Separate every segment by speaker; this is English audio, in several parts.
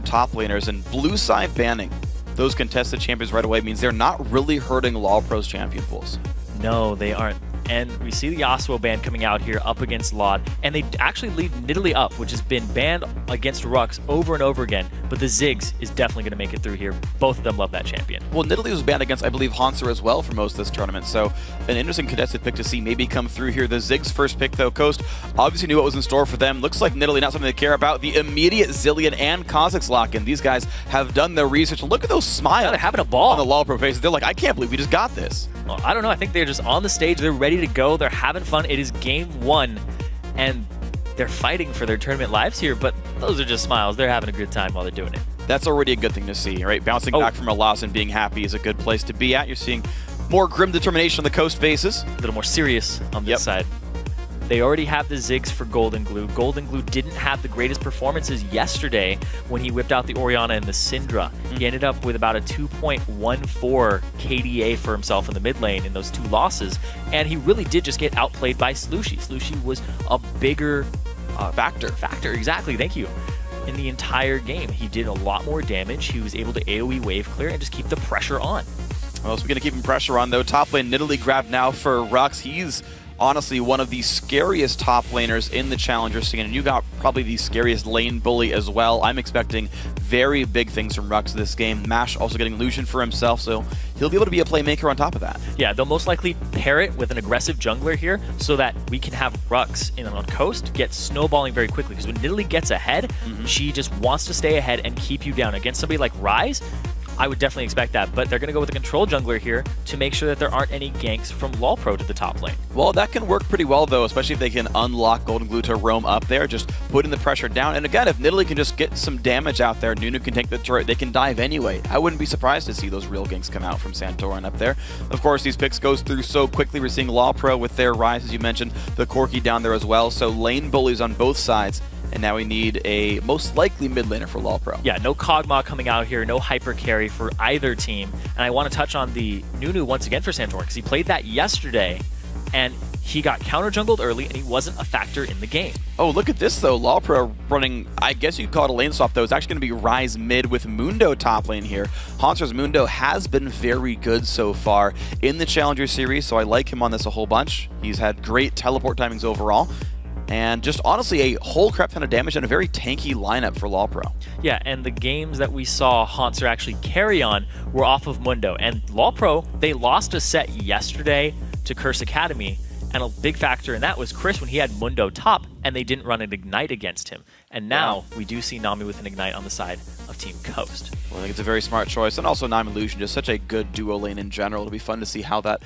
Speaker 1: top laners, and blue side banning those contested champions right away means they're not really hurting LoL Pro's champion pools.
Speaker 2: No, they aren't. And we see the Yasuo ban coming out here up against Laud, and they actually lead Nidalee up, which has been banned against Rux over and over again, but the Ziggs is definitely going to make it through here. Both of them love that champion.
Speaker 1: Well, Nidalee was banned against, I believe, Hanser as well for most of this tournament, so an interesting contested pick to see maybe come through here. The Ziggs first pick, though, Coast obviously knew what was in store for them. Looks like Nidalee not something they care about. The immediate Zilean and Kha'Zix lock-in. These guys have done their research. Look at those smiles.
Speaker 2: They're having a ball
Speaker 1: on the LoL Pro faces. They're like, I can't believe we just got this.
Speaker 2: Well, I don't know. I think they're just on the stage. They're ready to go. They're having fun. It is game one, and they're fighting for their tournament lives here, but those are just smiles. They're having a good time while they're doing it.
Speaker 1: That's already a good thing to see, right? Bouncing back from a loss and being happy is a good place to be at. You're seeing more grim determination on the Coast faces.
Speaker 2: A little more serious on this side. They already have the Ziggs for Golden Glue. Golden Glue didn't have the greatest performances yesterday when he whipped out the Orianna and the Syndra. He ended up with about a 2.14 KDA for himself in the mid lane in those two losses, and he really did just get outplayed by Slushie. Slushie was a bigger factor, exactly, thank you, in the entire game. He did a lot more damage. He was able to AoE wave clear and just keep the pressure on.
Speaker 1: Well, speaking of keeping pressure on, though, top lane Nidalee grabbed now for Rux. He's honestly one of the scariest top laners in the Challenger scene, and you got probably the scariest lane bully as well. I'm expecting very big things from Rux this game. Mash also getting Lucian for himself, so he'll be able to be a playmaker on top of that. Yeah,
Speaker 2: they'll most likely pair it with an aggressive jungler here so that we can have Rux in on Coast get snowballing very quickly, because when Nidalee gets ahead, she just wants to stay ahead and keep you down. Against somebody like Ryze, I would definitely expect that, but they're going to go with a control jungler here to make sure that there aren't any ganks from LoL Pro to the top lane.
Speaker 1: Well, that can work pretty well, though, especially if they can unlock Golden Glue to roam up there, just putting the pressure down. And again, if Nidalee can just get some damage out there, Nunu can take the turret, they can dive anyway. I wouldn't be surprised to see those real ganks come out from Santorin up there. Of course, these picks goes through so quickly. We're seeing LoL Pro with their Ryze, as you mentioned, the Corki down there as well, so lane bullies on both sides. And now we need a most likely mid laner for LoL Pro.
Speaker 2: Yeah, no Kog'Maw coming out here, no hyper carry for either team. And I want to touch on the Nunu once again for Santorin, because he played that yesterday, and he got counter jungled early, and he wasn't a factor in the game.
Speaker 1: Oh, look at this, though. LoL Pro running, I guess you could call it a lane swap, though. It's actually going to be Ryze mid with Mundo top lane here. Hanser's Mundo has been very good so far in the Challenger Series, so I like him on this a whole bunch. He's had great teleport timings overall. And just honestly a whole crap ton of damage and a very tanky lineup for LoL Pro.
Speaker 2: Yeah, and the games that we saw Hanser actually carry on were off of Mundo. And LoL Pro, they lost a set yesterday to Curse Academy, and a big factor in that was Chris when he had Mundo top, and they didn't run an Ignite against him. And now we do see Nami with an Ignite on the side of Team Coast.
Speaker 1: Well, I think it's a very smart choice, and also Nami and Lucian, just such a good duo lane in general. It'll be fun to see how that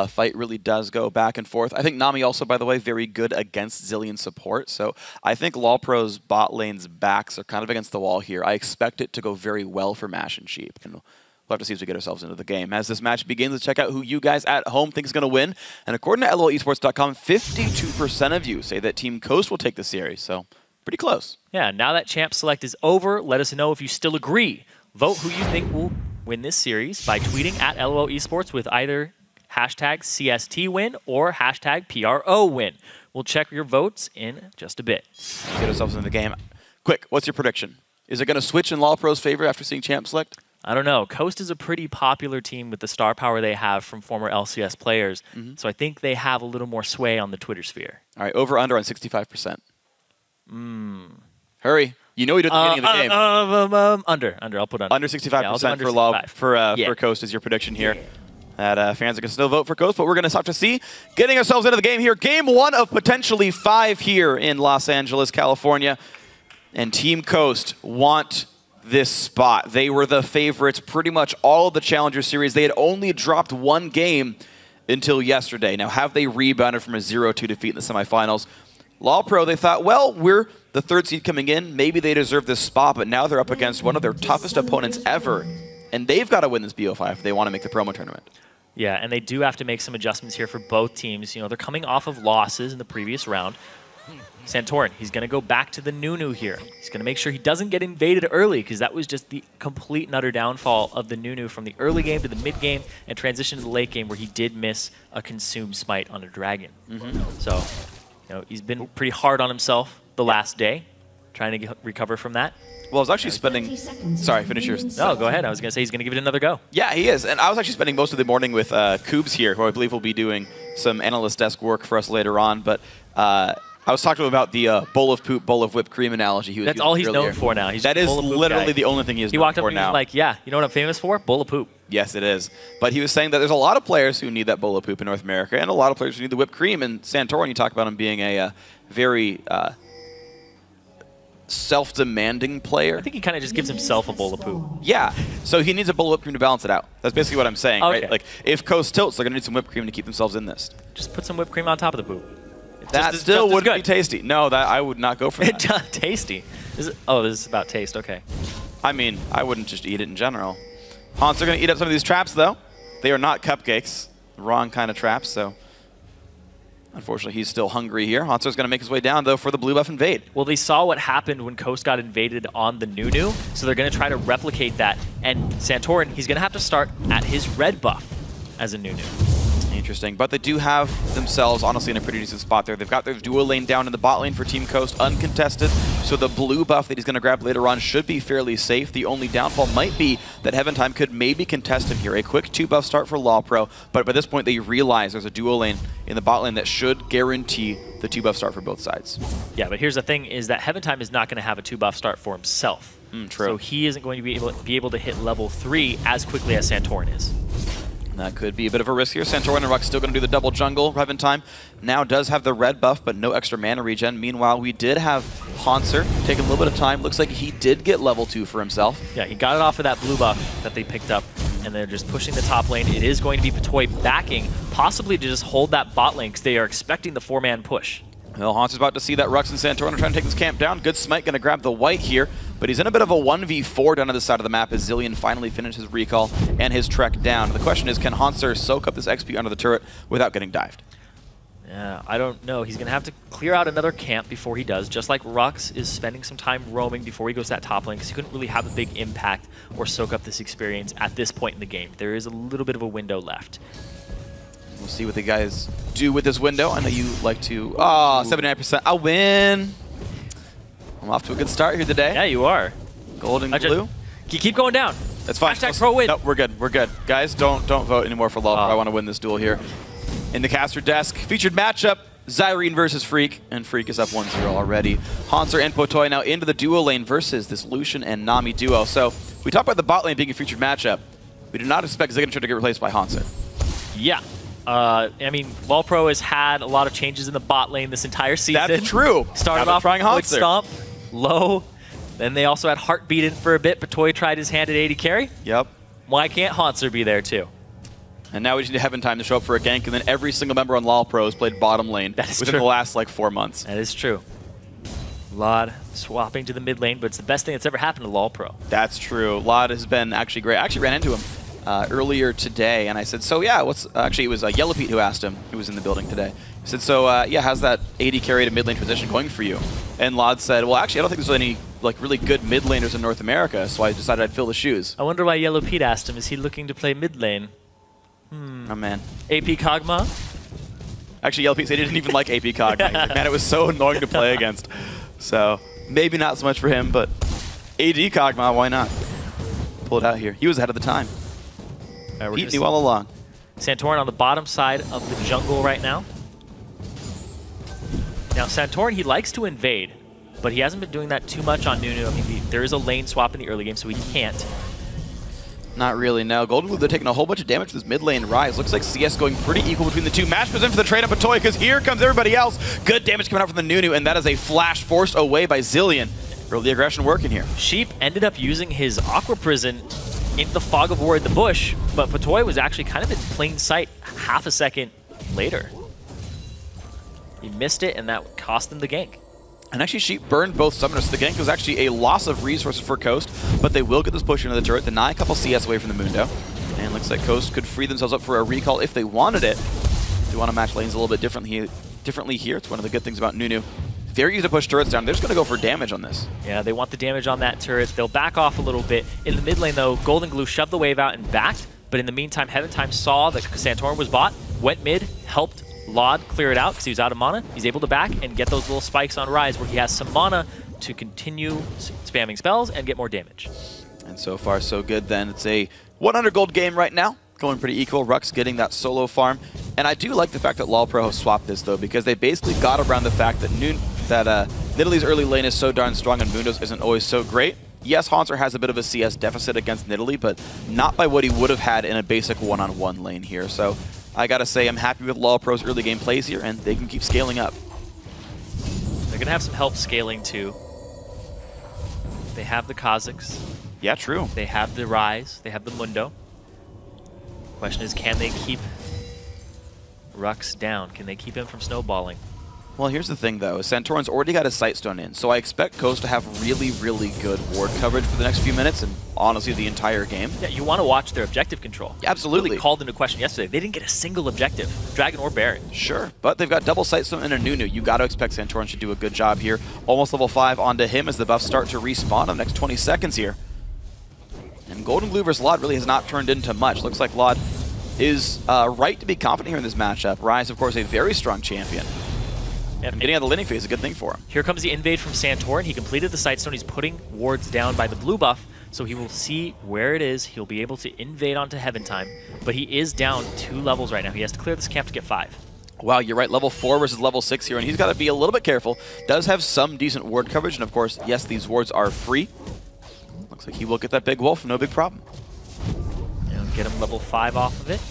Speaker 1: fight really does go back and forth. I think Nami also, by the way, very good against Zilean support, so I think LoL Pro's bot lane's backs are kind of against the wall here. I expect it to go very well for Mash and Sheep. And we'll have to see as we get ourselves into the game. As this match begins, let's check out who you guys at home think is going to win. And according to LOLesports.com, 52% of you say that Team Coast will take the series, so pretty close.
Speaker 2: Yeah, now that Champ Select is over, let us know if you still agree. Vote who you think will win this series by tweeting at LOLesports with either hashtag CST win or hashtag PRO win. We'll check your votes in just a bit.
Speaker 1: Get ourselves into the game. Quick, what's your prediction? Is it going to switch in LoL Pro's favor after seeing Champ Select?
Speaker 2: I don't know. Coast is a pretty popular team with the star power they have from former LCS players, so I think they have a little more sway on the Twitter sphere.
Speaker 1: All right, over-under on 65%. Hurry. You know we did at the beginning of the game.
Speaker 2: Under. I'll put under.
Speaker 1: Under 65% for LoL, for Coast is your prediction here. That fans can still vote for Coast, but we're going to start to see getting ourselves into the game here. Game one of potentially 5 here in Los Angeles, California. And Team Coast want this spot. They were the favorites pretty much all of the Challenger Series. They had only dropped 1 game until yesterday. Now, have they rebounded from a 0-2 defeat in the semifinals? LoL Pro, they thought, well, we're the 3rd seed coming in. Maybe they deserve this spot, but now they're up against one of their toughest opponents ever. And they've got to win this Bo5 if they want to make the promo tournament.
Speaker 2: Yeah, and they do have to make some adjustments here for both teams. You know, they're coming off of losses in the previous round. Santorin, he's going to go back to the Nunu here. He's going to make sure he doesn't get invaded early, because that was just the complete and utter downfall of the Nunu from the early game to the mid game and transition to the late game where he did miss a consume smite on a dragon. So, you know, he's been pretty hard on himself the last day, trying to recover from that.
Speaker 1: Well, I was actually spending... Sorry, finish yours.
Speaker 2: No, go ahead. I was going to say he's going to give it another go.
Speaker 1: Yeah, he is. And I was actually spending most of the morning with Koobs here, who I believe will be doing some analyst desk work for us later on. But I was talking to him about the bowl of poop, bowl of whipped cream analogy he was
Speaker 2: That's all he's known for now. He's
Speaker 1: that is literally
Speaker 2: guy.
Speaker 1: the only thing he is
Speaker 2: known for now. He walked up and was like, yeah, you know what I'm famous for? Bowl of poop.
Speaker 1: Yes, it is. But he was saying that there's a lot of players who need that bowl of poop in North America, and a lot of players who need the whipped cream. And Santorin, you talk about him being a very... self-demanding player.
Speaker 2: I think he kind of just gives himself a bowl of poop.
Speaker 1: Yeah, so he needs a bowl of whipped cream to balance it out. That's basically what I'm saying,
Speaker 2: okay.
Speaker 1: Right? Like, if Coast tilts, they're going to need some whipped cream to keep themselves in this.
Speaker 2: Just put some whipped cream on top of the poop.
Speaker 1: That still wouldn't be tasty. No, that I would not go for that.
Speaker 2: Tasty? This is about taste, okay.
Speaker 1: I mean, I wouldn't just eat it in general. Haunts are going to eat up some of these traps, though. They are not cupcakes. Wrong kind of traps, so... Unfortunately, he's still hungry here. Hauntzer's going to make his way down, though, for the blue buff invade.
Speaker 2: Well, they saw what happened when Coast got invaded on the Nunu, so they're going to try to replicate that. And Santorin, he's going to have to start at his red buff as a Nunu.
Speaker 1: Interesting, but they do have themselves, honestly, in a pretty decent spot there. They've got their dual lane down in the bot lane for Team Coast, uncontested, so the blue buff that he's going to grab later on should be fairly safe. The only downfall might be that Heaven Time could maybe contest him here. A quick 2-buff start for LawPro, but by this point they realize there's a dual lane in the bot lane that should guarantee the 2-buff start for both sides.
Speaker 2: Yeah, but here's the thing, is that Heaven Time is not going to have a 2-buff start for himself.
Speaker 1: True.
Speaker 2: So he isn't going to be able to hit level 3 as quickly as Santorin is.
Speaker 1: That could be a bit of a risk here. Santorin and Ruck still going to do the double jungle. Heaven Time now does have the red buff, but no extra mana regen. Meanwhile, we did have Haunser taking a little bit of time. Looks like he did get level 2 for himself.
Speaker 2: Yeah, he got it off of that blue buff that they picked up, and they're just pushing the top lane. It is going to be Patoy backing, possibly to just hold that bot lane, because they are expecting the 4-man push.
Speaker 1: Well, Haunser's about to see that Rux and Santorin are trying to take this camp down. Good Smite going to grab the white here, but he's in a bit of a 1v4 down on the side of the map as Zillion finally finished his recall and his trek down. The question is, can Haunser soak up this XP under the turret without getting dived?
Speaker 2: Yeah, I don't know. He's going to have to clear out another camp before he does, just like Rux is spending some time roaming before he goes to that top lane, because he couldn't really have a big impact or soak up this experience at this point in the game. There is a little bit of a window left.
Speaker 1: We'll see what the guys do with this window. I know you like to... Oh, 79%. I'll win. I'm off to a good start here today.
Speaker 2: Yeah, you are.
Speaker 1: Gold and blue.
Speaker 2: Keep going down.
Speaker 1: That's fine.
Speaker 2: Hashtag pro win.
Speaker 1: No, we're good. We're good. Guys, don't vote anymore for LoL. I want to win this duel here. In the caster desk, featured matchup, Zirene versus Phreak, and Phreak is up 1-0 already. Haunser and Patoy now into the duo lane versus this Lucian and Nami duo. So we talked about the bot lane being a featured matchup. We do not expect Zignature to get replaced by Haunser.
Speaker 2: Yeah. I mean, LoLPro has had a lot of changes in the bot lane this entire season.
Speaker 1: That's true.
Speaker 2: Started off with Stomp, low. Then they also had Heartbeat in for a bit. Patoy tried his hand at AD carry.
Speaker 1: Yep.
Speaker 2: Why can't Haunser be there too?
Speaker 1: And now we just need Heaven Time to show up for a gank, and then every single member on LoLPro has played bottom lane within the last, like, 4 months.
Speaker 2: That is true. Lod swapping to the mid lane, but it's the best thing that's ever happened to LoLPro.
Speaker 1: That's true. Lod has been actually great. I actually ran into him earlier today, and I said, so yeah, actually it was Yellow Pete who asked him, who was in the building today. He said, so yeah, how's that AD carry to mid lane transition going for you? And Lod said, well, actually, I don't think there's any like really good mid laners in North America, so I decided I'd fill the shoes.
Speaker 2: I wonder why Yellow Pete asked him, is he looking to play mid lane?
Speaker 1: Oh man.
Speaker 2: AP Kog'Maw?
Speaker 1: Actually, Yellow Pete said he didn't even like AP Kog'Maw. Like, man, it was so annoying to play against. So maybe not so much for him, but AD Kog'Maw, why not? Pull it out here. He was ahead of the time. He knew all along.
Speaker 2: Santorin on the bottom side of the jungle right now. Now, Santorin, he likes to invade, but he hasn't been doing that too much on Nunu. I mean, there is a lane swap in the early game, so he can't. Not
Speaker 1: really, no. Golden Glue, they're taking a whole bunch of damage with this mid lane rise. Looks like CS going pretty equal between the two. Match position for the trade up Patoy, because here comes everybody else. Good damage coming out from the Nunu, and that is a flash forced away by Zillion. Early aggression working here.
Speaker 2: Sheep ended up using his Aqua Prison in the fog of war in the bush, but Patoy was actually kind of in plain sight half a second later. He missed it, and that cost him the gank.
Speaker 1: And actually, Sheep burned both summoners, so the gank was actually a loss of resources for Coast, but they will get this push into the turret, deny a couple CS away from the Mundo. And looks like Coast could free themselves up for a recall if they wanted it. If they want to match lanes a little bit differently here, it's one of the good things about Nunu. They're easy to push turrets down. They're just going to go for damage on this.
Speaker 2: Yeah, they want the damage on that turret. They'll back off a little bit. In the mid lane, though, Golden Glue shoved the wave out and backed. But in the meantime, Heaven Time saw that Santorin was bot, went mid, helped Lod clear it out because he was out of mana. He's able to back and get those little spikes on Rise where he has some mana to continue spamming spells and get more damage.
Speaker 1: And so far, so good then. It's a 100 gold game right now. Going pretty equal. Rux getting that solo farm. And I do like the fact that LoL Pro has swapped this, though, because they basically got around the fact that Nidalee's early lane is so darn strong and Mundo's isn't always so great. Yes, Haunter has a bit of a CS deficit against Nidalee, but not by what he would have had in a basic one-on-one lane here. So I got to say I'm happy with LoL Pro's early game plays here, and they can keep scaling up.
Speaker 2: They're going to have some help scaling, too. They have the Kha'Zix.
Speaker 1: Yeah, true.
Speaker 2: They have the Ryze. They have the Mundo. Question is, can they keep Rux down? Can they keep him from snowballing?
Speaker 1: Well, here's the thing, though. Santorin's already got his Sightstone in, so I expect Coast to have really, really good ward coverage for the next few minutes, and honestly, the entire game.
Speaker 2: Yeah, you want to watch their objective control.
Speaker 1: Yeah, absolutely.
Speaker 2: Really called into question yesterday. They didn't get a single objective, Dragon or Baron.
Speaker 1: Sure, but they've got double Sightstone and a Nunu. You got to expect Santorin should do a good job here. Almost level 5 onto him as the buffs start to respawn in the next 20 seconds here. And Golden Glue versus Lod really has not turned into much. Looks like Lod is right to be confident here in this matchup. Ryze, of course, a very strong champion. And getting out of the laning phase is a good thing for him.
Speaker 2: Here comes the invade from Santorin. He completed the Sightstone. He's putting wards down by the blue buff, so he will see where it is. He'll be able to invade onto Heaven Time, but he is down 2 levels right now. He has to clear this camp to get 5.
Speaker 1: Wow, you're right. Level 4 versus level 6 here, and he's got to be a little bit careful. Does have some decent ward coverage, and of course, yes, these wards are free. Looks like he will get that big wolf, no big problem.
Speaker 2: And get him level 5 off of it.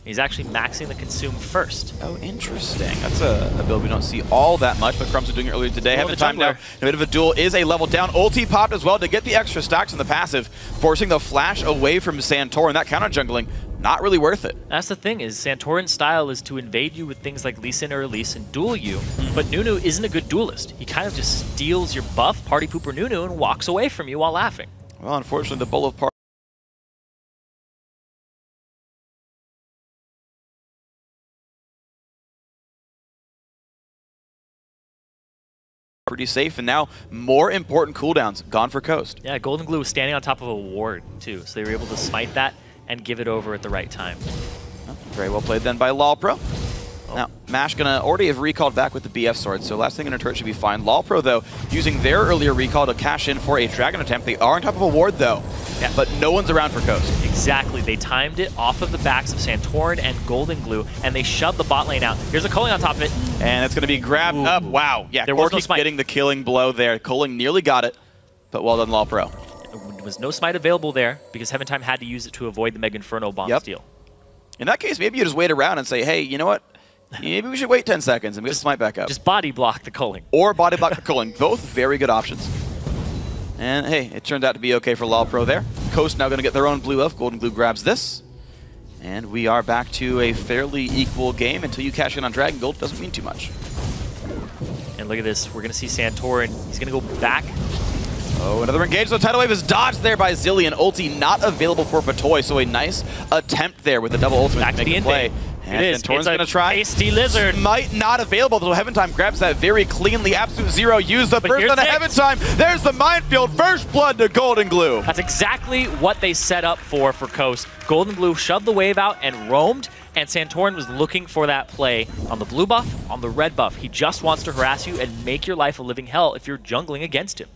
Speaker 2: He's actually maxing the consume first.
Speaker 1: Oh, interesting. That's a build we don't see all that much, but Crumbs are doing it earlier today. Having the time now. A bit of a duel is a level down. Ulti popped as well to get the extra stacks in the passive, forcing the flash away from Santorin. That counter jungling, not really worth it.
Speaker 2: That's the thing, is Santorin's style is to invade you with things like Lee Sin or Elise and duel you, but Nunu isn't a good duelist. He kind of just steals your buff, Party Pooper Nunu, and walks away from you while laughing.
Speaker 1: Well, unfortunately, the Bull of Party pretty safe, and now more important cooldowns gone for Coast.
Speaker 2: Yeah, Golden Glue was standing on top of a ward too, so they were able to smite that and give it over at the right time.
Speaker 1: Oh, very well played then by LoL Pro. Now, Mash gonna already have recalled back with the BF sword, so last thing in a turret should be fine. LoL Pro, though, using their earlier recall to cash in for a dragon attempt. They are on top of a ward, though, but no one's around for Coast.
Speaker 2: Exactly. They timed it off of the backs of Santorin and Golden Glue, and they shoved the bot lane out. Here's a Culling on top of it.
Speaker 1: And it's gonna be grabbed up. Wow. Yeah,
Speaker 2: there was no smite.
Speaker 1: Getting the killing blow there. Culling nearly got it, but well done, LoL Pro.
Speaker 2: There was no smite available there because Heaven Time had to use it to avoid the Mega Inferno bomb steal.
Speaker 1: In that case, maybe you just wait around and say, hey, you know what? Maybe we should wait 10 seconds and get the smite back up.
Speaker 2: Just body block the Culling.
Speaker 1: Or body block the Culling. Both very good options. And hey, it turned out to be okay for LoL Pro there. Coast now going to get their own blue buff. Golden Glue grabs this. And we are back to a fairly equal game. Until you cash in on Dragon Gold, doesn't mean too much.
Speaker 2: And look at this. We're going to see Santorin. He's going to go back.
Speaker 1: Oh, another engage. So Tidal Wave is dodged there by Zillion. Ulti not available for Patoy, so a nice attempt there with the double ultimate
Speaker 2: back
Speaker 1: to make a play.
Speaker 2: And
Speaker 1: it's going to try.
Speaker 2: Hasty Lizard.
Speaker 1: Might not available, though Heaven Time grabs that very cleanly. Absolute Zero used the burst on the Heaven Time. There's the minefield. First blood to Golden Glue.
Speaker 2: That's exactly what they set up for Coast. Golden Glue shoved the wave out and roamed, and Santorin was looking for that play on the blue buff, on the red buff. He just wants to harass you and make your life a living hell if you're jungling against him.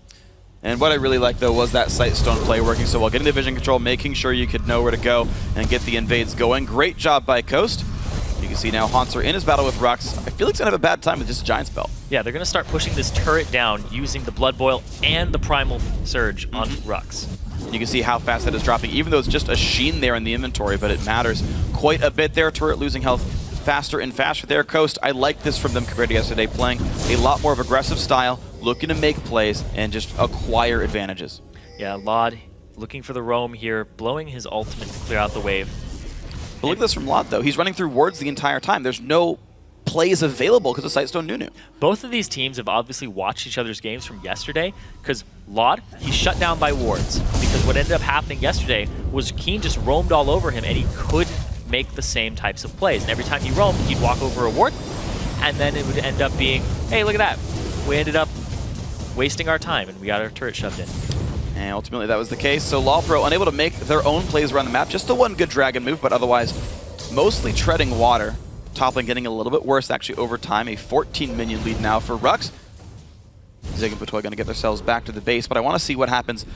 Speaker 1: And what I really liked, though, was that Sightstone play working so well. Getting the vision control, making sure you could know where to go and get the invades going. Great job by Coast. You can see now Haunter in his battle with Rux. I feel like he's going to have a bad time with just a Giant Spell.
Speaker 2: Yeah, they're going to start pushing this turret down using the Blood Boil and the Primal Surge on Rux.
Speaker 1: You can see how fast that is dropping, even though it's just a sheen there in the inventory, but it matters quite a bit there. Turret losing health faster and faster there. Coast, I like this from them compared to yesterday, playing a lot more of aggressive style, looking to make plays and just acquire advantages.
Speaker 2: Yeah, Lod looking for the roam here, blowing his ultimate to clear out the wave.
Speaker 1: But look at this from Lod, though. He's running through wards the entire time. There's no plays available because of Sightstone Nunu.
Speaker 2: Both of these teams have obviously watched each other's games from yesterday, because Lod, he's shut down by wards. Because what ended up happening yesterday was Keen just roamed all over him, and he could make the same types of plays. And every time he roamed, he'd walk over a ward, and then it would end up being, hey, look at that. We ended up wasting our time, and we got our turret shoved in.
Speaker 1: And ultimately that was the case. So LoL Pro unable to make their own plays around the map. Just the one good dragon move, but otherwise mostly treading water. Top lane getting a little bit worse actually over time. A 14 minion lead now for Rux. Zig and Patoy going to get themselves back to the base, but I want to see what happens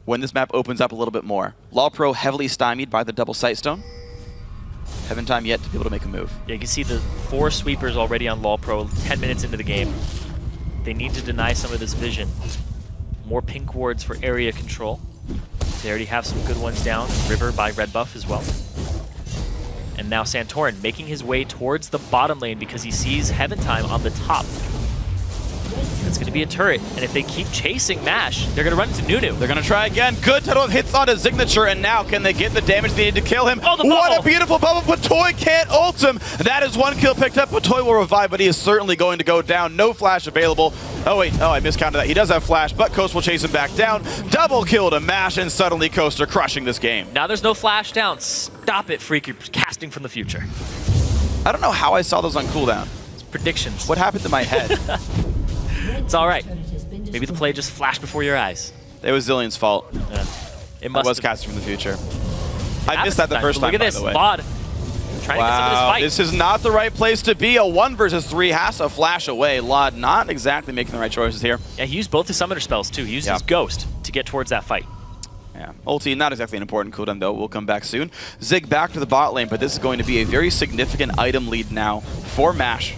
Speaker 1: when this map opens up a little bit more. LoL Pro heavily stymied by the double Sightstone. Haven't time yet to be able to make a move.
Speaker 2: Yeah, you can see the 4 sweepers already on LoL Pro 10 minutes into the game. They need to deny some of this vision. More pink wards for area control. They already have some good ones down. River by Red Buff as well. And now Santorin making his way towards the bottom lane because he sees Heaven Time on the top. It's going to be a turret, and if they keep chasing MASH, they're going to run into Nunu.
Speaker 1: They're going to try again. Good total of hits onto Signature, and now can they get the damage they need to kill him?
Speaker 2: Oh,
Speaker 1: what a beautiful bubble. Patoy can't ult him. That is 1 kill picked up. Patoy will revive, but he is certainly going to go down. No flash available. Oh, wait. Oh, I miscounted that. He does have flash, but Coast will chase him back down. Double kill to MASH, and suddenly Coast are crushing this game.
Speaker 2: Now there's no flash down. Stop it, Phreak. You're casting from the future.
Speaker 1: I don't know how I saw those on cooldown.
Speaker 2: It's predictions.
Speaker 1: What happened to my head?
Speaker 2: It's all right. Maybe the play just flashed before your eyes.
Speaker 1: It was Zillion's fault.
Speaker 2: It
Speaker 1: was casting from the future. I missed that the first time,
Speaker 2: look at this. Lod trying to get some of this fight.
Speaker 1: This is not the right place to be. A 1 versus 3 has to flash away. Lod not exactly making the right choices here.
Speaker 2: Yeah, he used both his summoner spells too. He used his Ghost to get towards that fight.
Speaker 1: Yeah, ulti, not exactly an important cooldown though. We'll come back soon. Zig back to the bot lane, but this is going to be a very significant item lead now for MASH.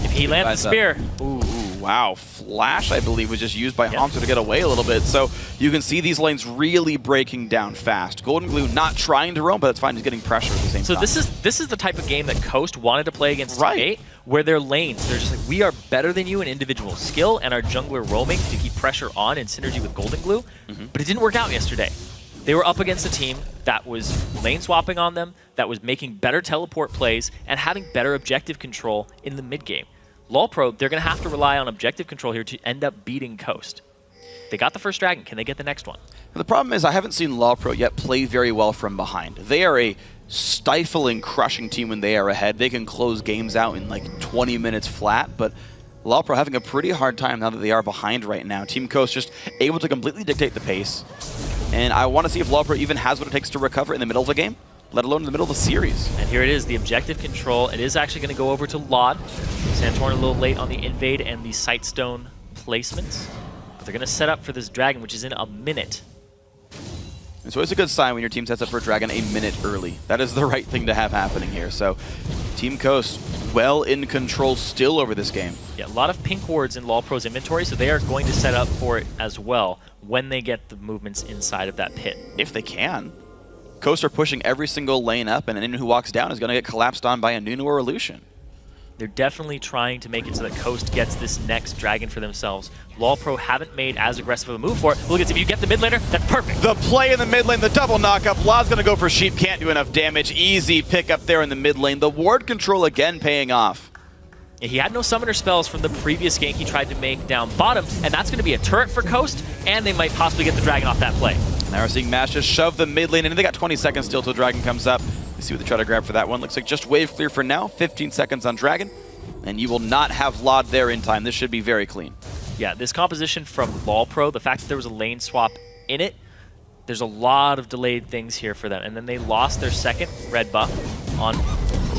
Speaker 2: If he lands the spear.
Speaker 1: Ooh, wow. Flash, I believe, was just used by Hanzo to get away a little bit. So you can see these lanes really breaking down fast. Golden Glue not trying to roam, but it's fine. He's getting pressure at the same time.
Speaker 2: So this is the type of game that Coast wanted to play against Team 8, where their lanes, they're just like, we are better than you in individual skill, and our jungler roaming to keep pressure on in synergy with Golden Glue. But it didn't work out yesterday. They were up against a team that was lane swapping on them, that was making better teleport plays, and having better objective control in the mid game. LoL Pro, they're going to have to rely on objective control here to end up beating Coast. They got the first dragon. Can they get the next one?
Speaker 1: The problem is I haven't seen LoL Pro yet play very well from behind. They are a stifling, crushing team when they are ahead. They can close games out in like 20 minutes flat, but LoL Pro having a pretty hard time now that they are behind right now. Team Coast just able to completely dictate the pace. And I want to see if LoL Pro even has what it takes to recover in the middle of a game, let alone in the middle of the series.
Speaker 2: And here it is, the objective control. It is actually going to go over to Lod. Santorin a little late on the invade and the Sightstone placements. But they're going to set up for this dragon, which is in a minute.
Speaker 1: It's always a good sign when your team sets up for a dragon a minute early. That is the right thing to have happening here. So Team Coast well in control still over this game.
Speaker 2: Yeah, a lot of pink wards in LoL Pro's inventory, so they are going to set up for it as well when they get the movements inside of that pit.
Speaker 1: If they can. Coast are pushing every single lane up, and anyone who walks down is going to get collapsed on by a Nunu or a Lucian.
Speaker 2: They're definitely trying to make it so that Coast gets this next dragon for themselves. LoL Pro haven't made as aggressive of a move for it. Look, if you get the mid laner, that's perfect.
Speaker 1: The play in the mid lane, the double knockup. Lod's going to go for Sheep, can't do enough damage. Easy pick up there in the mid lane. The ward control again paying off.
Speaker 2: He had no summoner spells from the previous gank he tried to make down bottom, and that's going to be a turret for Coast, and they might possibly get the dragon off that play.
Speaker 1: Now we're seeing MASH just shove the mid lane, and they got 20 seconds still till Dragon comes up. Let's see what they try to grab for that one. Looks like just wave clear for now. 15 seconds on Dragon, and you will not have Lod there in time. This should be very clean.
Speaker 2: Yeah, this composition from LoL Pro, the fact that there was a lane swap in it, there's a lot of delayed things here for them. And then they lost their second red buff on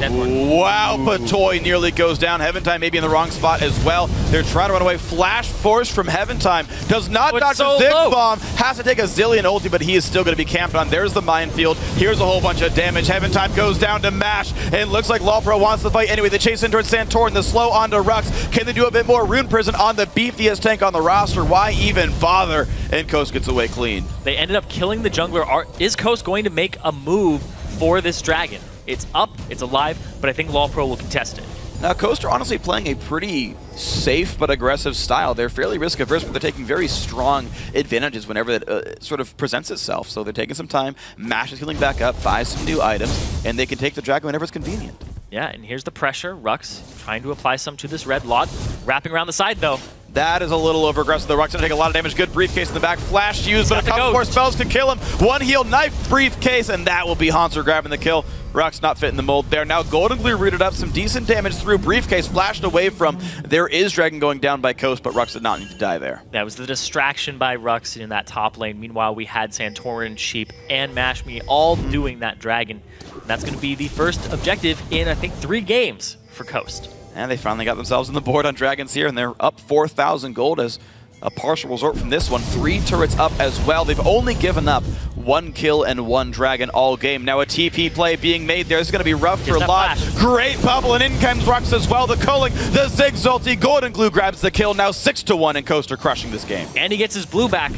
Speaker 1: Wow, Patoy nearly goes down. Heaven Time maybe in the wrong spot as well. They're trying to run away. Flash force from Heaven Time. Does not dodge a Zig bomb. Has to take a Zillion ulti, but he is still going to be camped on. There's the minefield. Here's a whole bunch of damage. Heaven Time goes down to MASH, and looks like LoL Pro wants to fight anyway. They chase in towards Santorin. The slow onto Rux. Can they do a bit more? Rune Prison on the beefiest tank on the roster. Why even bother? And Coast gets away clean.
Speaker 2: They ended up killing the jungler. Is Coast going to make a move for this dragon? It's up, it's alive, but I think LoL Pro will contest it.
Speaker 1: Now, Coast are honestly playing a pretty safe but aggressive style. They're fairly risk-averse, but they're taking very strong advantages whenever it sort of presents itself. So they're taking some time. MASH is healing back up, buys some new items, and they can take the dragon whenever it's convenient.
Speaker 2: Yeah, and here's the pressure. Rux trying to apply some to this red lot. Wrapping around the side, though.
Speaker 1: That is a little over-aggressive. The Rux going to take a lot of damage. Good briefcase in the back. Flash used, but a couple more spells can kill him. One heal, knife, briefcase, and that will be Hanser grabbing the kill. Rux not fitting the mold there. Now Golden Glue rooted up some decent damage through briefcase, flashed away from. There is Dragon going down by Coast, but Rux did not need to die there.
Speaker 2: That was the distraction by Rux in that top lane. Meanwhile, we had Santorin, Sheep, and MashMe all doing that Dragon. And that's going to be the first objective in, I think, 3 games for Coast.
Speaker 1: And they finally got themselves on the board on Dragons here, and they're up 4,000 gold as a partial result from this one. 3 turrets up as well. They've only given up 1 kill and 1 dragon all game. Now a TP play being made there. It's going to be rough for Lot. Great bubble, and in comes Rux as well. The culling, the Zig Zulti, Golden Glue grabs the kill. Now 6-1, and Coaster crushing this game.
Speaker 2: And he gets his blue back.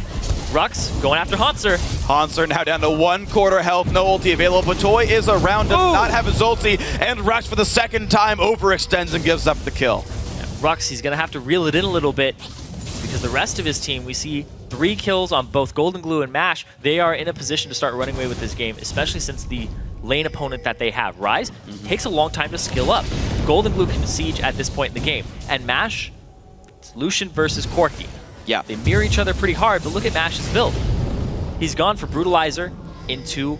Speaker 2: Rux going after Hanser.
Speaker 1: Hanser now down to 1/4 health, no ulti available. Batoy is around, does not have his ulti, and Rux for the second time overextends and gives up the kill.
Speaker 2: Yeah, Rux, he's going to have to reel it in a little bit because the rest of his team, we see 3 kills on both Golden Glue and Mash. They are in a position to start running away with this game, especially since the lane opponent that they have, Ryze, takes a long time to skill up. Golden Glue can siege at this point in the game. And Mash, it's Lucian versus Corki.
Speaker 1: Yeah.
Speaker 2: They mirror each other pretty hard, but look at Mash's build. He's gone for Brutalizer into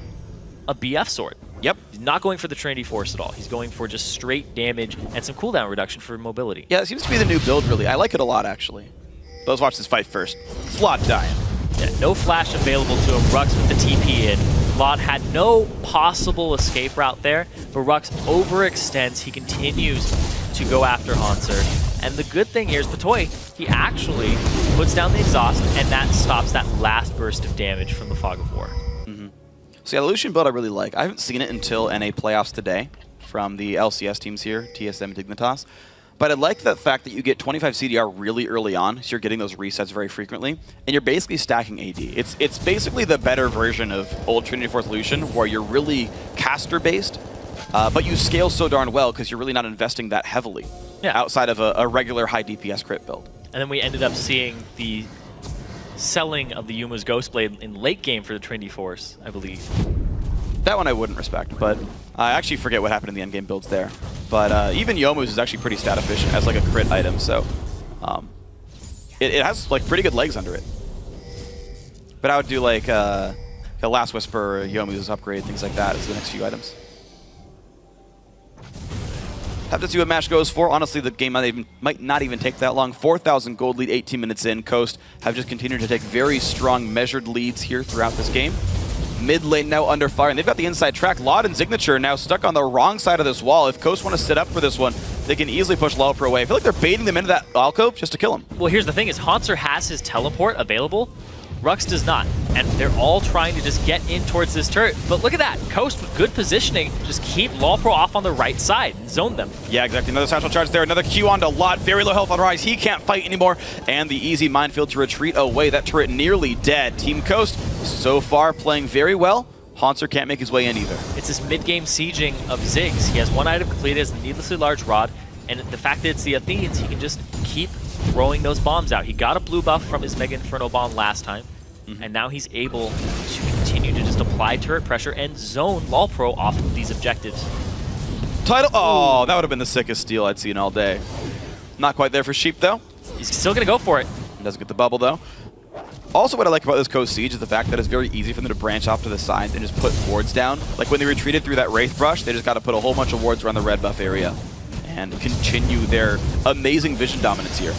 Speaker 2: a BF sword.
Speaker 1: Yep.
Speaker 2: He's not going for the Trinity Force at all. He's going for just straight damage and some cooldown reduction for mobility.
Speaker 1: Yeah, it seems to be the new build, really. I like it a lot, actually. Let's watch this fight first. It's Lot dying.
Speaker 2: Yeah, no flash available to him. Rux with the TP in. Lot had no possible escape route there, but Rux overextends. He continues to go after Hanser. And the good thing here is Batoy, he actually puts down the exhaust, and that stops that last burst of damage from the Fog of War.
Speaker 1: So yeah, the Lucian build I really like. I haven't seen it until NA playoffs today from the LCS teams here, TSM and Dignitas. But I like the fact that you get 25 CDR really early on, so you're getting those resets very frequently, and you're basically stacking AD. It's basically the better version of old Trinity Force Lucian, where you're really caster-based, but you scale so darn well because you're really not investing that heavily outside of a regular high DPS crit build.
Speaker 2: And then we ended up seeing the selling of the Yuma's Ghostblade in late game for the Trinity Force, I believe.
Speaker 1: That one I wouldn't respect, but I actually forget what happened in the endgame builds there. But even Yomu's is actually pretty stat efficient as like a crit item, so it has like pretty good legs under it. But I would do like a Last Whisper, Yomu's upgrade, things like that as the next few items. Have to see what Mash goes for. Honestly, the game might not even take that long. 4,000 gold lead, 18 minutes in. Coast have just continued to take very strong, measured leads here throughout this game. Mid lane now under fire, and they've got the inside track. Laud and Signature now stuck on the wrong side of this wall. If Coast want to sit up for this one, they can easily push Lawpro away. I feel like they're baiting them into that alcove just to kill him.
Speaker 2: Well, here's the thing is Hanser has his teleport available. Rux does not, and they're all trying to just get in towards this turret. But look at that, Coast with good positioning, just keep Lawpro off on the right side and zone them. Yeah, exactly. Another satchel charge there, another Q onto Lot, very low health on Ryze. He can't fight anymore, and the easy minefield to retreat away. That turret nearly dead. Team Coast so far playing very well. Hanser can't make his way in either. It's this mid-game sieging of Ziggs. He has one item completed as the needlessly large rod, and the fact that it's the Athenians, he can just keep throwing those bombs out. He got a blue buff from his Mega Inferno bomb last time, and now he's able to continue to just apply turret pressure and zone Lawpro off of these objectives. Title, oh, that would have been the sickest steal I'd seen all day. Not quite there for Sheep, though. He's still going to go for it. Doesn't get the bubble, though. Also, what I like about this Coast Siege is the fact that it's very easy for them to branch off to the side and just put wards down. Like when they retreated through that Wraith Brush, they just got to put a whole bunch of wards around the red buff area and continue their amazing vision dominance here.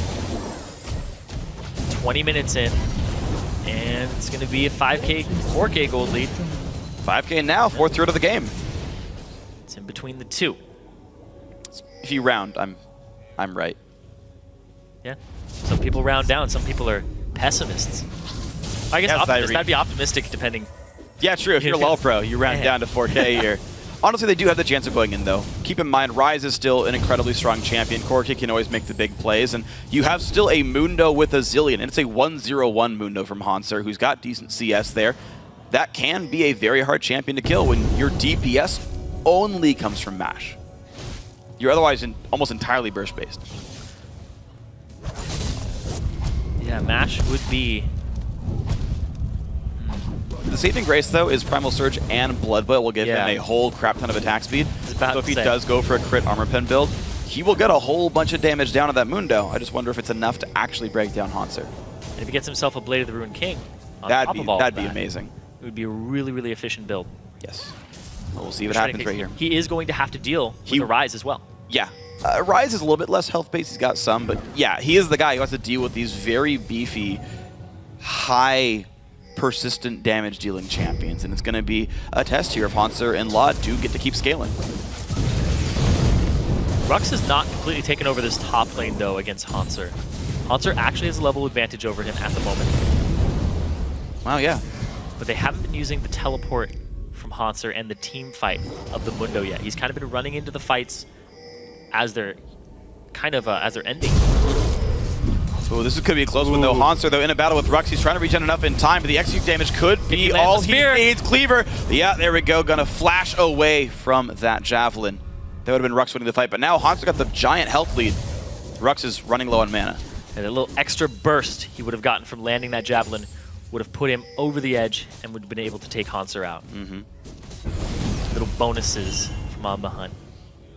Speaker 2: 20 minutes in, and it's going to be a 5K, 4K gold lead. 5K now, fourth turret of the game. It's in between the two. If you round, I'm right. Yeah. Some people round down, some people are pessimists. I guess optimist, that'd be optimistic depending. Yeah, true. If you're Lawpro, you round down to 4K here. Honestly, they do have the chance of going in, though. Keep in mind, Ryze is still an incredibly strong champion. Corki can always make the big plays, and you have still a Mundo with a Zillion, and it's a 1-0-1 Mundo from Hanser, who's got decent CS there. That can be a very hard champion to kill when your DPS only comes from Mash. You're otherwise almost entirely burst-based. Yeah, Mash would be... The saving grace, though, is Primal Surge and Blood Boil will give him a whole crap ton of attack speed. So if he does go for a crit armor pen build, he will get a whole bunch of damage down to that Mundo. I just wonder if it's enough to actually break down Hanser. And if he gets himself a Blade of the Ruined King, that'd be amazing. It would be a really, really efficient build. Yes. We'll see what happens right here. He is going to have to deal with the Ryze as well. Yeah. Ryze is a little bit less health based. He's got some, but yeah, he is the guy who has to deal with these very beefy, high persistent damage dealing champions, and it's going to be a test here if Hanser and Laud do get to keep scaling. Rux has not completely taken over this top lane, though, against Hanser. Hanser actually has a level advantage over him at the moment.
Speaker 1: Wow, yeah.
Speaker 2: But they haven't been using the teleport from Hanser and the team fight of the Mundo yet. He's kind of been running into the fights as they're ending.
Speaker 1: So this could be a close one, though. Hanser, though, in a battle with Rux, he's trying to regen enough in time, but the execute damage could be all he needs. Cleaver, yeah, there we go. Gonna flash away from that javelin. That would have been Rux winning the fight, but now Hanser got the giant health lead. Rux is running low on mana. And
Speaker 2: a little extra burst he would have gotten from landing that javelin would have put him over the edge and would have been able to take Hanser out. Little bonuses from on the hunt.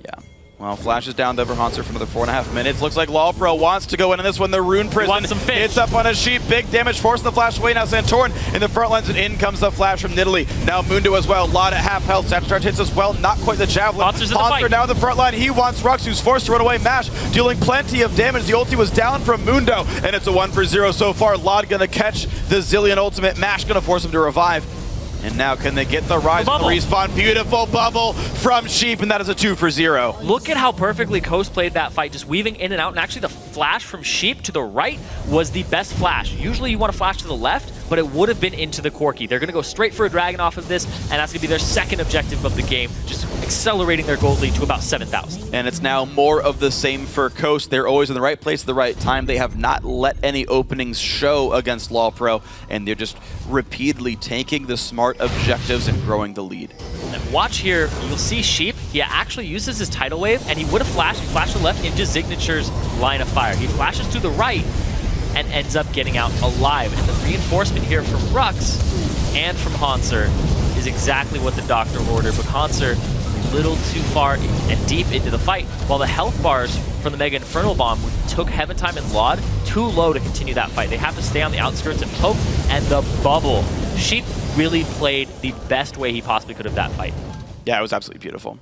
Speaker 1: Yeah. Well, flashes down there for Hanser for another 4.5 minutes. Looks like LoL wants to go in this one. The Rune Prison hits up on his sheep. Big damage, forcing the flash away. Now Santorin in the front lines, and in comes the flash from Nidalee. Now Mundo as well. Lot at half health. Satchar hits as well. Not quite the javelin. Hanser now in the front line. He wants Rux, who's forced to run away. Mash dealing plenty of damage. The ulti was down from Mundo, and it's a 1-for-0 so far. Lod gonna catch the Zillion ultimate. Mash gonna force him to revive. And now can they get the rise and the respawn? Beautiful bubble from Sheep, and that is a 2-for-0.
Speaker 2: Look at how perfectly Coast played that fight, just weaving in and out. And actually the flash from Sheep to the right was the best flash. Usually you want to flash to the left, but it would have been into the Corki. They're going to go straight for a dragon off of this, and that's going to be their second objective of the game, just accelerating their gold lead to about 7,000.
Speaker 1: And it's now more of the same for Coast. They're always in the right place at the right time. They have not let any openings show against LoL Pro, and they're just repeatedly taking the smart objectives and growing the lead.
Speaker 2: And watch here, you'll see Sheep. He actually uses his tidal wave, and he would have flashed to the left into Signature's line of fire. He flashes to the right and ends up getting out alive. And the reinforcement here from Rux and from Hanser is exactly what the doctor ordered, but Hanser a little too far and deep into the fight, while the health bars from the Mega Infernal Bomb took Heaven Time and Laud too low to continue that fight. They have to stay on the outskirts and poke, and the bubble. Sheep really played the best way he possibly could have that fight.
Speaker 1: Yeah, it was absolutely beautiful.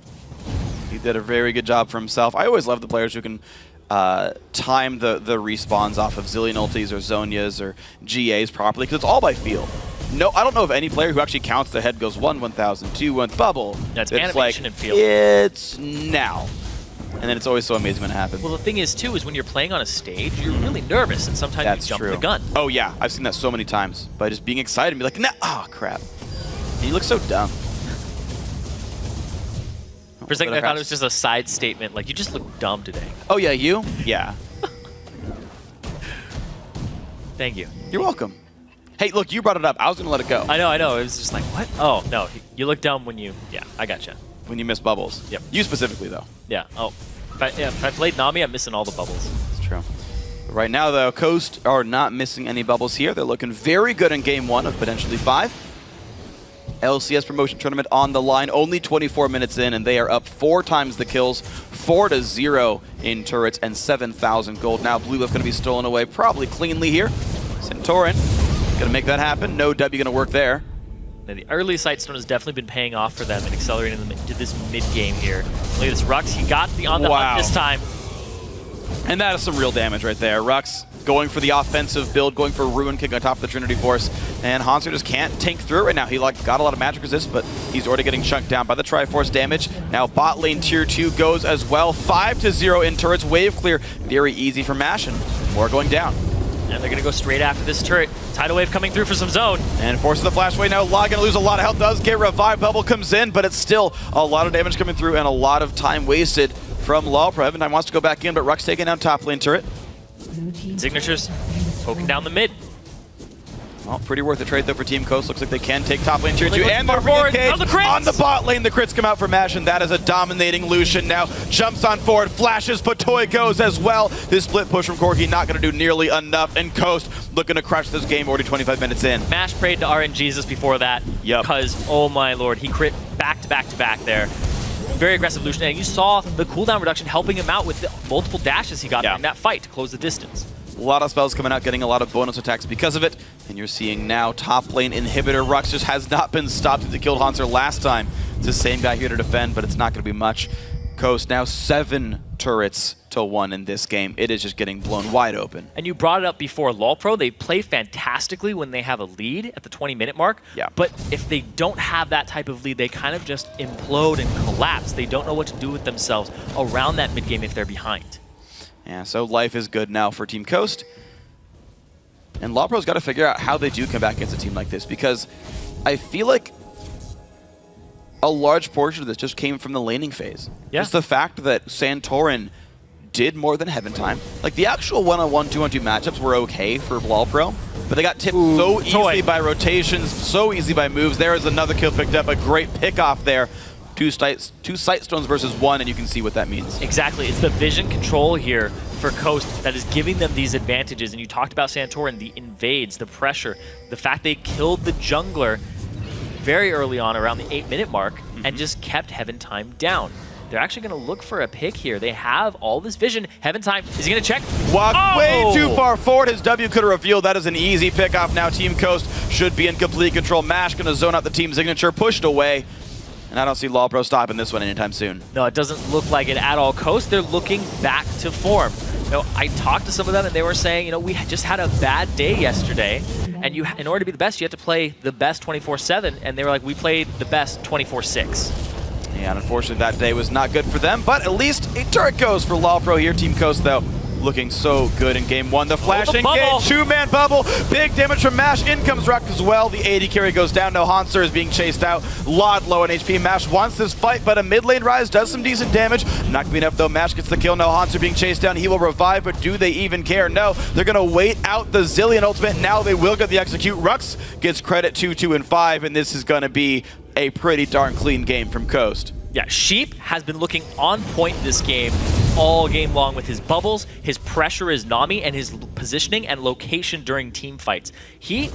Speaker 1: He did a very good job for himself. I always love the players who can time the respawns off of Zillion ultis or Zhonya's or GAs properly, because it's all by feel. No, I don't know of any player who actually counts the head goes 1, 1,000, 2, 1, bubble.
Speaker 2: That's animation and feel.
Speaker 1: It's now. And then it's always so amazing when it happens.
Speaker 2: Well, the thing is, too, is when you're playing on a stage, you're really nervous, and sometimes you jump the gun.
Speaker 1: Oh, yeah. I've seen that so many times. By just being excited and be like, nah, oh, crap. You look so dumb.
Speaker 2: For a second, I thought it was just a side statement, like, you just look dumb today.
Speaker 1: Oh, yeah, you? Yeah.
Speaker 2: Thank you.
Speaker 1: You're welcome. Hey, look, you brought it up. I was going to let it go.
Speaker 2: I know. It was just like, what? Oh, no. You look dumb when you... Yeah, I gotcha.
Speaker 1: When you miss bubbles.
Speaker 2: Yep.
Speaker 1: You specifically, though.
Speaker 2: Yeah. Oh. If I played Nami, I'm missing all the bubbles.
Speaker 1: It's true. But right now, though, Coast are not missing any bubbles here. They're looking very good in Game 1 of potentially 5. LCS promotion tournament on the line. Only 24 minutes in, and they are up 4 times the kills. 4-0 in turrets and 7,000 gold. Now, Blue Buff going to be stolen away probably cleanly here. Santorin going to make that happen. No W going to work there.
Speaker 2: Now, the early Sightstone has definitely been paying off for them and accelerating them into this mid-game here. Look at this Rux. He got on the hunt this time.
Speaker 1: And that is some real damage right there. Rux going for the offensive build, going for Ruin Kick on top of the Trinity Force. And Hanser just can't tank through it right now. He got a lot of magic resist, but he's already getting chunked down by the Triforce damage. Now bot lane tier 2 goes as well. 5-0 in turrets. Wave clear. Very easy for Mash, and more going down.
Speaker 2: And they're going to go straight after this turret. Tidal Wave coming through for some zone.
Speaker 1: And forces the flash away now. Lod going to lose a lot of health. Does get revived. Bubble comes in, but it's still a lot of damage coming through and a lot of time wasted from LoL Pro. Heaven Time wants to go back in, but Rux taking down top lane turret.
Speaker 2: Signatures poking down the mid.
Speaker 1: Well, pretty worth the trade though for Team Coast. Looks like they can take top lane tier 2, and they're
Speaker 2: forward.
Speaker 1: On the bot lane. The crits come out for Mash, and that is a dominating Lucian now. Jumps on forward, flashes, Patoy goes as well. This split push from Corki not going to do nearly enough, and Coast looking to crush this game already 25 minutes in.
Speaker 2: Mash prayed to RNGesus before that.
Speaker 1: Yep.
Speaker 2: Because, oh my lord, he crit back to back to back there. Very aggressive Lucian, and you saw the cooldown reduction helping him out with the multiple dashes he got in that fight to close the distance.
Speaker 1: A lot of spells coming out, getting a lot of bonus attacks because of it. And you're seeing now top lane inhibitor. Rux just has not been stopped since he killed Hanser last time. It's the same guy here to defend, but it's not going to be much. Coast now 7 turrets to 1 in this game. It is just getting blown wide open.
Speaker 2: And you brought it up before, LoL Pro, they play fantastically when they have a lead at the 20-minute mark.
Speaker 1: Yeah.
Speaker 2: But if they don't have that type of lead, they kind of just implode and collapse. They don't know what to do with themselves around that mid-game if they're behind.
Speaker 1: Yeah, so life is good now for Team Coast. And LoL Pro's got to figure out how they do come back against a team like this, because I feel like a large portion of this just came from the laning phase.
Speaker 2: Yeah.
Speaker 1: Just the fact that Santorin did more than Heaven Time. Like, the actual 1-on-1, 2-on-2 matchups were okay for LoL Pro, but they got tipped so easily by rotations, so easy by moves. There is another kill picked up, a great pick-off there. Two sight stones versus 1, and you can see what that means.
Speaker 2: Exactly. It's the vision control here for Coast that is giving them these advantages. And you talked about Santorin, the invades, the pressure, the fact they killed the jungler very early on around the 8-minute mark and just kept Heaven Time down. They're actually going to look for a pick here. They have all this vision. Heaven Time, is he going to check?
Speaker 1: Walked way too far forward. His W could have revealed. That is an easy pick-off now. Team Coast should be in complete control. MASH going to zone out the team signature, pushed away. And I don't see LoL Pro stopping this one anytime soon.
Speaker 2: No, it doesn't look like it at all. Coast, they're looking back to form. You know, I talked to some of them, and they were saying, you know, we just had a bad day yesterday, and in order to be the best, you have to play the best 24/7, and they were like, we played the best 24/6.
Speaker 1: Yeah, and unfortunately, that day was not good for them, but at least a turret goes for LoL Pro here. Team Coast, though, looking so good in game 1. The flash engage, 2-man bubble, big damage from MASH. In comes Ruck as well. The AD carry goes down. No, Hanser is being chased out. Lod low on HP. MASH wants this fight, but a mid lane rise does some decent damage. Not gonna be enough though. MASH gets the kill. No, Hanser being chased down. He will revive, but do they even care? No, they're gonna wait out the Zillion ultimate. Now they will get the execute. Rux gets credit 2, 2, and 5, and this is gonna be a pretty darn clean game from Coast.
Speaker 2: Yeah, Sheep has been looking on point this game all game long with his bubbles, his pressure is Nami, and his positioning and location during team fights. He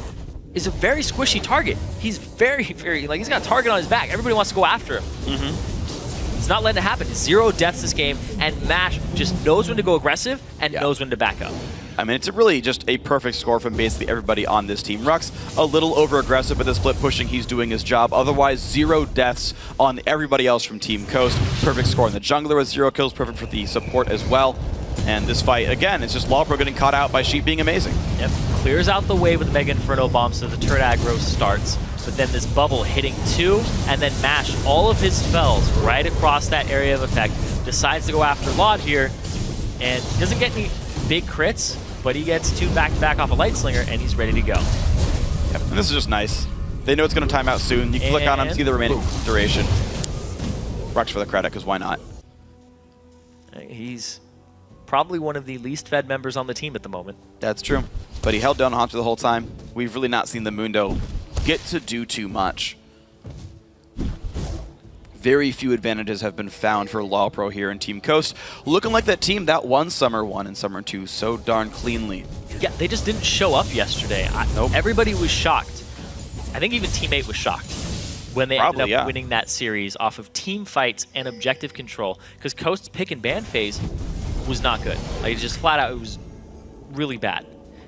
Speaker 2: is a very squishy target. He's very, like, he's got a target on his back. Everybody wants to go after him. He's not letting it happen. 0 deaths this game, and MASH just knows when to go aggressive and knows when to back up.
Speaker 1: I mean, it's really just a perfect score from basically everybody on this team. Rux, a little over-aggressive with the split pushing. He's doing his job. Otherwise, 0 deaths on everybody else from Team Coast. Perfect score on the jungler with 0 kills. Perfect for the support as well. And this fight, again, it's just LoL Pro getting caught out by Sheep being amazing.
Speaker 2: Yep, clears out the way with the Mega Inferno Bomb, so the turret aggro starts. But then this bubble hitting 2, and then MASH all of his spells right across that area of effect. Decides to go after Lod here, and he doesn't get any big crits, but he gets 2 back-to-back off a Light Slinger, and he's ready to go.
Speaker 1: Yep, and this is just nice. They know it's going to time out soon. You can click on him, see the remaining duration. Rux for the credit, because why not?
Speaker 2: He's probably one of the least fed members on the team at the moment.
Speaker 1: That's true. But he held down Haunter the whole time. We've really not seen the Mundo get to do too much. Very few advantages have been found for LoL Pro here in Team Coast. Looking like that team that won Summer 1 and Summer 2 so darn cleanly.
Speaker 2: Yeah, they just didn't show up yesterday. Everybody was shocked. I think even Team 8 was shocked when they ended up winning that series off of team fights and objective control, because Coast's pick and ban phase was not good. Like, just flat out, it was really bad.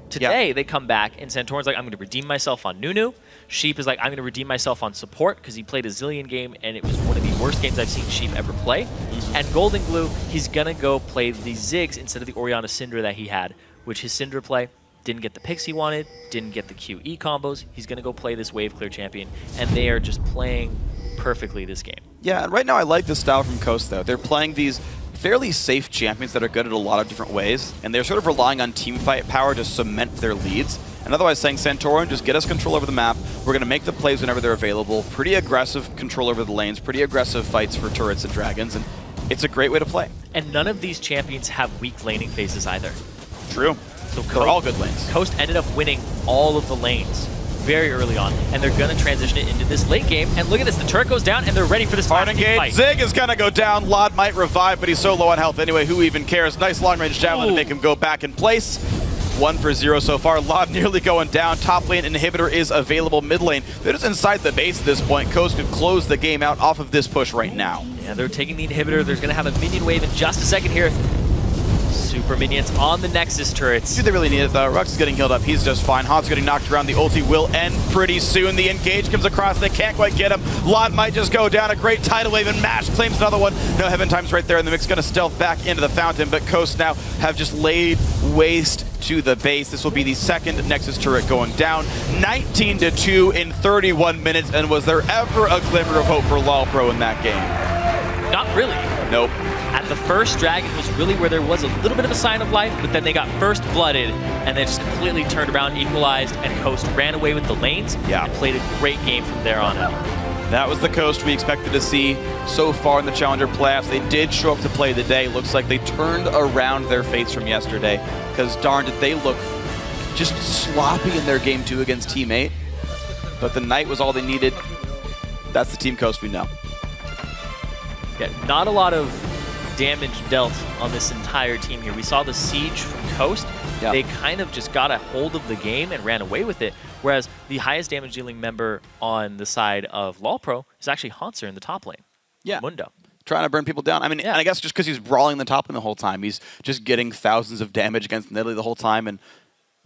Speaker 2: Today, they come back, and Santorin's like, I'm going to redeem myself on Nunu. Sheep is like, I'm going to redeem myself on support, because he played a Zillion game, and it was one of the worst games I've seen Sheep ever play. And Golden Glue, he's going to go play the Ziggs instead of the Orianna Syndra that he had, which his Syndra play didn't get the picks he wanted, didn't get the QE combos. He's going to go play this wave clear champion, and they are just playing perfectly this game. Yeah, and right now I like the style from Coast, though. They're playing these fairly safe champions that are good at a lot of different ways, and they're sort of relying on team fight power to cement their leads. And otherwise saying, Santorin, just get us control over the map. We're going to make the plays whenever they're available. Pretty aggressive control over the lanes, pretty aggressive fights for turrets and dragons, and it's a great way to play. And none of these champions have weak laning phases either. True. So they're all good lanes. Coast ended up winning all of the lanes very early on, and they're going to transition it into this late game. And look at this, the turret goes down, and they're ready for this last team fight. Zig is going to go down. Lod might revive, but he's so low on health anyway, who even cares? Nice long-range javelin to make him go back in place. 1 for 0 so far. Lod nearly going down. Top lane inhibitor is available. Mid lane, they're just inside the base at this point. Coast could close the game out off of this push right now. Yeah, they're taking the inhibitor. There's going to have a minion wave in just a second here. Super super minions on the Nexus turrets.
Speaker 1: Do they really need it though? Rux is getting healed up. He's just fine. Haun's getting knocked around. The ulti will end pretty soon. The engage comes across. They can't quite get him. Lot might just go down. A great tidal wave, and Mash claims another one. No Heaven Time's right there in the mix. Going to stealth back into the fountain, but Coast now have just laid waste to the base. This will be the second Nexus turret going down. 19-2 in 31 minutes, and was there ever a glimmer of hope for LoL Pro in that game?
Speaker 2: Not really.
Speaker 1: Nope.
Speaker 2: At the first, Dragon was really where there was a little bit of a sign of life, but then they got first blooded, and they just completely turned around, equalized, and Coast ran away with the lanes, and played a great game from there on out.
Speaker 1: That was the Coast we expected to see so far in the Challenger playoffs. They did show up to play the day. Looks like they turned around their fates from yesterday, because darn did they look just sloppy in their game 2 against Team 8. But the night was all they needed. That's the Team Coast we know.
Speaker 2: Yeah, not a lot of damage dealt on this entire team here. We saw the siege from Coast.
Speaker 1: Yeah.
Speaker 2: They kind of just got a hold of the game and ran away with it, whereas the highest damage dealing member on the side of LoL Pro is actually Haunter in the top lane.
Speaker 1: Yeah.
Speaker 2: Mundo.
Speaker 1: Trying to burn people down. I mean, and I guess just because he's brawling the top lane the whole time, he's just getting thousands of damage against Nidalee the whole time, and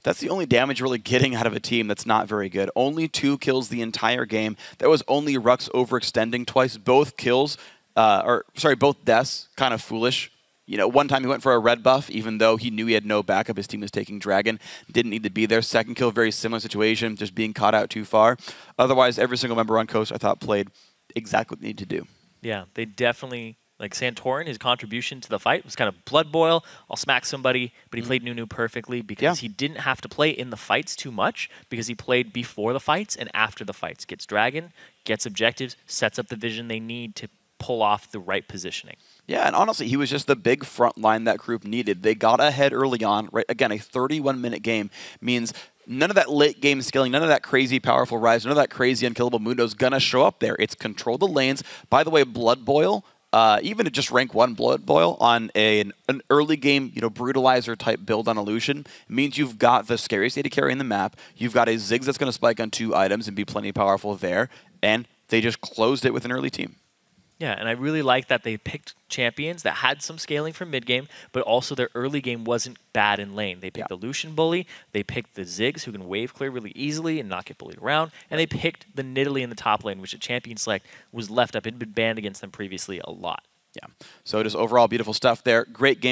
Speaker 1: that's the only damage you're really getting out of a team that's not very good. Only 2 kills the entire game. That was only Rux overextending twice. Both kills, both deaths, kind of foolish. You know, one time he went for a red buff, even though he knew he had no backup. His team was taking Dragon. Didn't need to be there. Second kill, very similar situation, just being caught out too far. Otherwise, every single member on Coast, I thought, played exactly what they needed to do.
Speaker 2: Yeah, they definitely, like Santorin, his contribution to the fight was kind of blood boil. I'll smack somebody, but he played Nunu perfectly because he didn't have to play in the fights too much, because he played before the fights and after the fights. Gets Dragon, gets objectives, sets up the vision they need to pull off the right positioning.
Speaker 1: Yeah, and honestly, he was just the big front line that group needed. They got ahead early on. Right, again, a 31-minute game means none of that late game skilling, none of that crazy powerful rise, none of that crazy unkillable Mundo is going to show up there. It's control the lanes. By the way, Blood Boil, even at just rank 1 Blood Boil on an early game, brutalizer type build on Illusion means you've got the scariest AD carry in the map. You've got a Ziggs that's going to spike on 2 items and be plenty powerful there, and they just closed it with an early team.
Speaker 2: Yeah, and I really like that they picked champions that had some scaling from mid-game, but also their early game wasn't bad in lane. They picked the Lucian bully, they picked the Ziggs, who can wave clear really easily and not get bullied around, and they picked the Nidalee in the top lane, which at champion select was left up. It had been banned against them previously a lot.
Speaker 1: Yeah, so just overall beautiful stuff there. Great game.